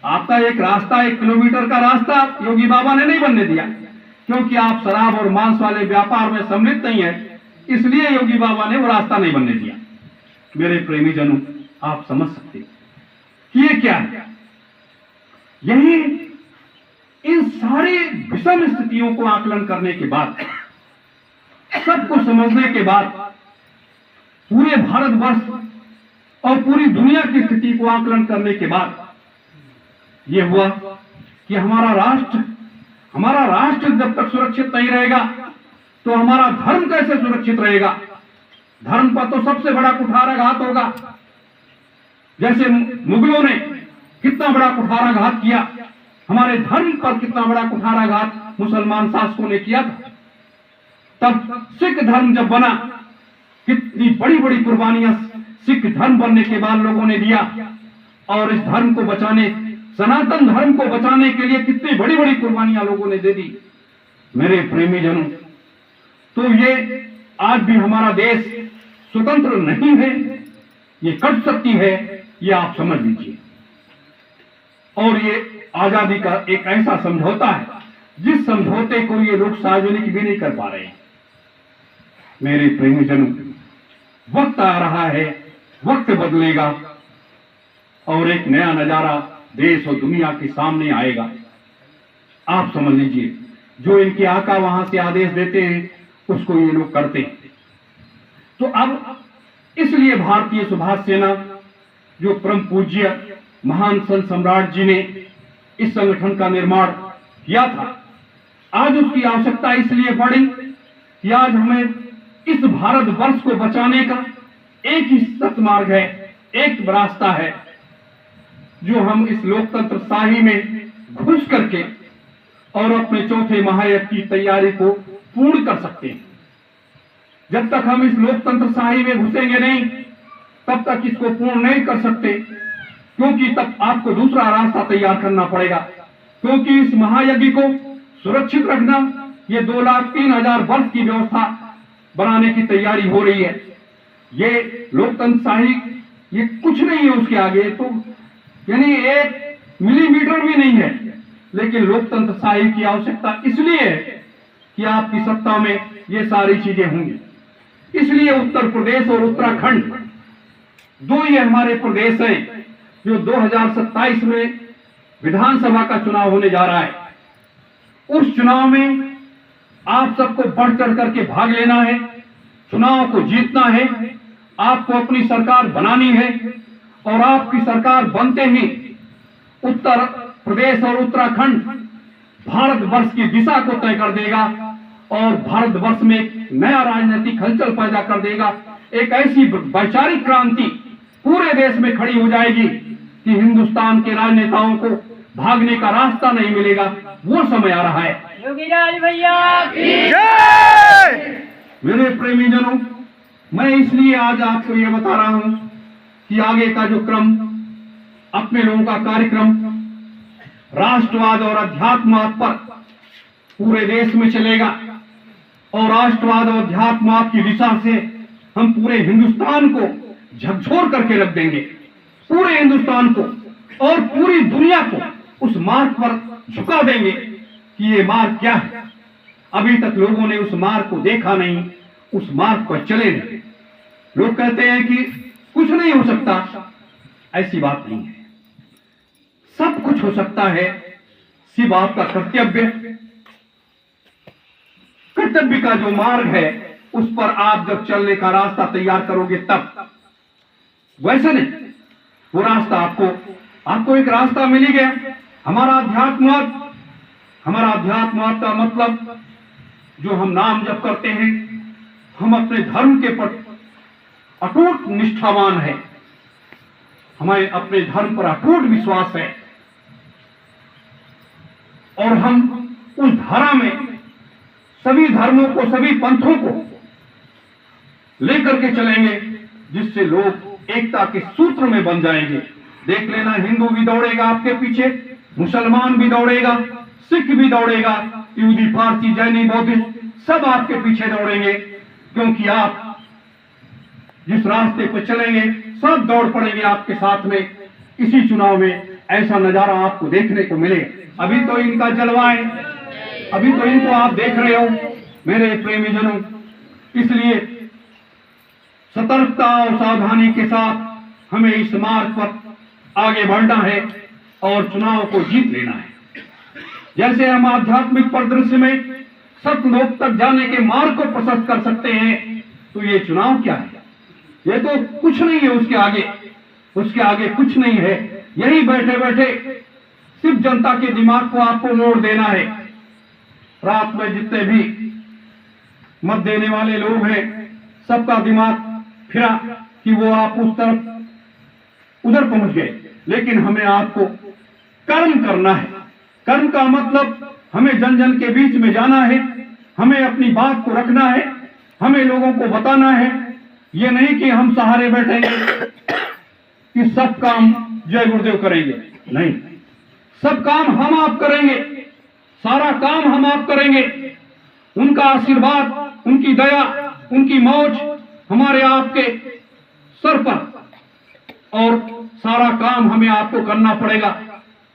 आपका एक रास्ता 1 किलोमीटर का रास्ता योगी बाबा ने नहीं बनने दिया, क्योंकि आप शराब और मांस वाले व्यापार में सम्मिलित नहीं है, इसलिए योगी बाबा ने वो रास्ता नहीं बनने दिया। मेरे प्रेमी जनों, आप समझ सकते कि ये क्या है। यही इन सारी विषम स्थितियों को आकलन करने के बाद, सबको समझने के बाद, पूरे भारतवर्ष और पूरी दुनिया की स्थिति को आकलन करने के बाद यह हुआ कि हमारा राष्ट्र जब तक सुरक्षित नहीं रहेगा तो हमारा धर्म कैसे सुरक्षित रहेगा। धर्म पर तो सबसे बड़ा कुठाराघात होगा। जैसे मुगलों ने कितना बड़ा कुठाराघात किया, हमारे धर्म पर कितना बड़ा कुठाराघात मुसलमान शासकों ने किया था। तब सिख धर्म जब बना, कितनी बड़ी बड़ी कुर्बानियां सिख धर्म बनने के बाद लोगों ने दिया, और इस धर्म को बचाने, सनातन धर्म को बचाने के लिए कितनी बड़ी बड़ी कुर्बानियां लोगों ने दे दी। मेरे प्रेमी जनों, तो ये आज भी हमारा देश स्वतंत्र नहीं है, ये कट सकती है, ये आप समझ लीजिए। और ये आजादी का एक ऐसा समझौता है जिस समझौते को ये लोग सार्वजनिक भी नहीं कर पा रहे हैं। मेरे प्रेमी जनों, वक्त आ रहा है, वक्त बदलेगा और एक नया नजारा देश और दुनिया के सामने आएगा। आप समझ लीजिए, जो इनके आका वहां से आदेश देते हैं उसको ये लोग करते हैं। तो अब इसलिए भारतीय सुभाष सेना, जो परम पूज्य महान संत सम्राट जी ने इस संगठन का निर्माण किया था, आज उसकी आवश्यकता इसलिए पड़ी कि आज हमें इस भारतवर्ष को बचाने का एक ही सत्मार्ग है, एक रास्ता है, जो हम इस लोकतंत्र शाही में घुस करके और अपने चौथे महायज्ञ की तैयारी को पूर्ण कर सकते हैं। जब तक हम इस लोकतंत्र शाही में घुसेंगे नहीं, तब तक इसको पूर्ण नहीं कर सकते, क्योंकि तब आपको दूसरा रास्ता तैयार करना पड़ेगा। क्योंकि इस महायज्ञ को सुरक्षित रखना, ये 2,03,000 वर्ष की व्यवस्था बनाने की तैयारी हो रही है। ये लोकतंत्र शाही ये कुछ नहीं है उसके आगे, तो यानी 1 मिलीमीटर भी नहीं है। लेकिन लोकतंत्र शाही की आवश्यकता इसलिए है कि आपकी सत्ता में ये सारी चीजें होंगी। इसलिए उत्तर प्रदेश और उत्तराखंड, दो ये हमारे प्रदेश हैं जो 2027 में विधानसभा का चुनाव होने जा रहा है। उस चुनाव में आप सबको बढ़ चढ़ करके भाग लेना है, चुनाव को जीतना है, आपको अपनी सरकार बनानी है, और आपकी सरकार बनते ही उत्तर प्रदेश और उत्तराखंड भारतवर्ष की दिशा को तय कर देगा और भारतवर्ष में एक नया राजनीतिक हलचल पैदा कर देगा। एक ऐसी वैचारिक क्रांति पूरे देश में खड़ी हो जाएगी कि हिंदुस्तान के राजनेताओं को भागने का रास्ता नहीं मिलेगा। वो समय आ रहा है। योगीराज भैया की जय। मेरे प्रेमी जनों, मैं इसलिए आज आपको ये बता रहा हूं कि आगे का जो क्रम, अपने लोगों का कार्यक्रम राष्ट्रवाद और अध्यात्मवाद पर पूरे देश में चलेगा, और राष्ट्रवाद और अध्यात्मवाद की दिशा से हम पूरे हिंदुस्तान को झकझोर करके रख देंगे, पूरे हिंदुस्तान को और पूरी दुनिया को उस मार्ग पर झुका देंगे कि ये मार्ग क्या है। अभी तक लोगों ने उस मार्ग को देखा नहीं, उस मार्ग पर चले नहीं। लोग कहते हैं कि कुछ नहीं हो सकता, ऐसी बात नहीं है, सब कुछ हो सकता है। सिर्फ आपका कर्तव्य का जो मार्ग है उस पर आप जब चलने का रास्ता तैयार करोगे तब। वैसे नहीं, वो रास्ता आपको एक रास्ता मिल ही गया। हमारा अध्यात्मवाद का मतलब, जो हम नाम जप करते हैं, हम अपने धर्म के प्रति अटूट निष्ठावान है, हमें अपने धर्म पर अटूट विश्वास है, और हम उस धारा में सभी धर्मों को, सभी पंथों को लेकर के चलेंगे, जिससे लोग एकता के सूत्र में बन जाएंगे। देख लेना, हिंदू भी दौड़ेगा आपके पीछे, मुसलमान भी दौड़ेगा, सिख भी दौड़ेगा, यहूदी, पारसी, जैनी, बौद्धिस्ट सब आपके पीछे दौड़ेंगे, क्योंकि आप जिस रास्ते पर चलेंगे सब दौड़ पड़ेंगे आपके साथ में। इसी चुनाव में ऐसा नजारा आपको देखने को मिले। अभी तो इनका जलवा है, अभी तो इनको आप देख रहे हो मेरे प्रेमीजनों। इसलिए सतर्कता और सावधानी के साथ हमें इस मार्ग पर आगे बढ़ना है और चुनाव को जीत लेना है। जैसे हम आध्यात्मिक परिदृश्य में सतलोक तक जाने के मार्ग को प्रशस्त कर सकते हैं, तो ये चुनाव क्या है? ये तो कुछ नहीं है, उसके आगे कुछ नहीं है। यही बैठे बैठे सिर्फ जनता के दिमाग को आपको मोड़ देना है। रात में जितने भी मत देने वाले लोग हैं, सबका दिमाग फिरा कि वो आप उस तरफ उधर पहुंच गए। लेकिन हमें आपको कर्म करना है। कर्म का मतलब हमें जन जन के बीच में जाना है, हमें अपनी बात को रखना है, हमें लोगों को बताना है। ये नहीं कि हम सहारे बैठेंगे कि सब काम जय गुरुदेव करेंगे, नहीं, सब काम हम आप करेंगे, सारा काम हम आप करेंगे। उनका आशीर्वाद, उनकी दया, उनकी मौज हमारे आपके सर पर, और सारा काम हमें आपको करना पड़ेगा।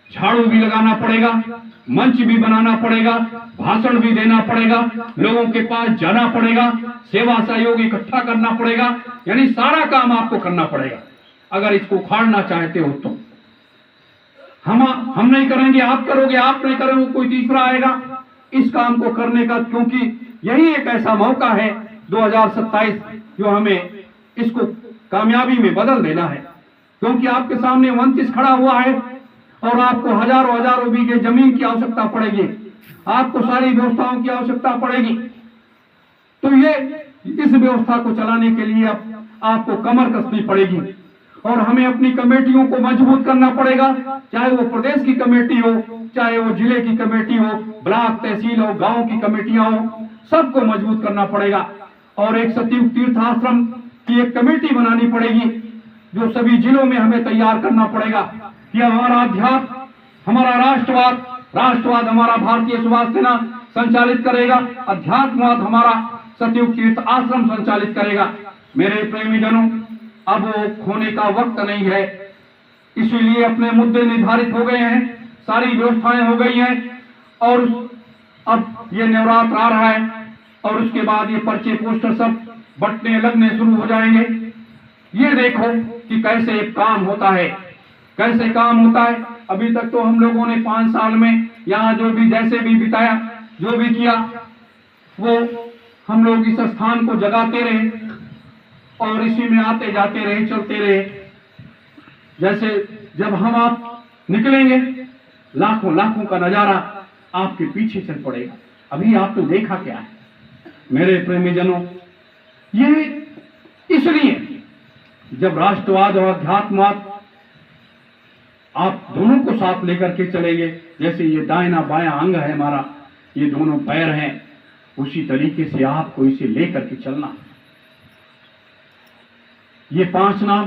झाड़ू भी लगाना पड़ेगा, मंच भी बनाना पड़ेगा, भाषण भी देना पड़ेगा, लोगों के पास जाना पड़ेगा, सेवा सहयोग इकट्ठा करना पड़ेगा, यानी सारा काम आपको करना पड़ेगा। अगर इसको उखाड़ना चाहते हो तो हम नहीं करेंगे, आप करोगे, आप नहीं करेंगे कोई तीसरा आएगा इस काम को करने का। क्योंकि यही एक ऐसा मौका है 2027 जो हमें इसको कामयाबी में बदल देना है। क्योंकि आपके सामने 29 खड़ा हुआ है और आपको हजारों बीघे जमीन की आवश्यकता पड़ेगी, आपको सारी व्यवस्थाओं की आवश्यकता पड़ेगी। तो ये इस व्यवस्था को चलाने के लिए अब आपको कमर कसनी पड़ेगी और हमें अपनी कमेटियों को मजबूत करना पड़ेगा। चाहे वो प्रदेश की कमेटी हो, चाहे वो जिले की कमेटी हो, ब्लॉक तहसील हो, गांव की कमेटियां हो, सबको मजबूत करना पड़ेगा। और एक सतयुग तीर्थ आश्रम की एक कमेटी बनानी पड़ेगी जो सभी जिलों में हमें तैयार करना पड़ेगा कि हमारा अध्यात्म, हमारा राष्ट्रवाद हमारा भारतीय सुभाष सेना संचालित करेगा, अध्यात्मवाद हमारा सतयुग तीर्थ आश्रम संचालित करेगा। मेरे प्रेमीजनों, अब वो खोने का वक्त नहीं है। इसीलिए अपने मुद्दे निर्धारित हो गए हैं, सारी व्यवस्थाएं हो गई हैं और अब ये नवरात्र आ रहा है और उसके बाद ये पर्चे पोस्टर सब बंटने लगने शुरू हो जाएंगे। ये देखो कि कैसे काम होता है, कैसे काम होता है। अभी तक तो हम लोगों ने 5 साल में यहाँ जो भी जैसे भी बिताया, जो भी किया, वो हम लोग इस स्थान को जगाते रहे और इसी में आते जाते रहे, चलते रहे। जैसे जब हम आप निकलेंगे, लाखों का नजारा आपके पीछे चल पड़ेगा। अभी आपने देखा क्या है मेरे प्रेमीजनों? ये इसलिए जब राष्ट्रवाद और अध्यात्मवाद आप दोनों को साथ लेकर के चलेंगे, जैसे ये दाहिना बायां अंग है हमारा, ये दोनों पैर हैं, उसी तरीके से आपको इसे लेकर के चलना। ये 5 नाम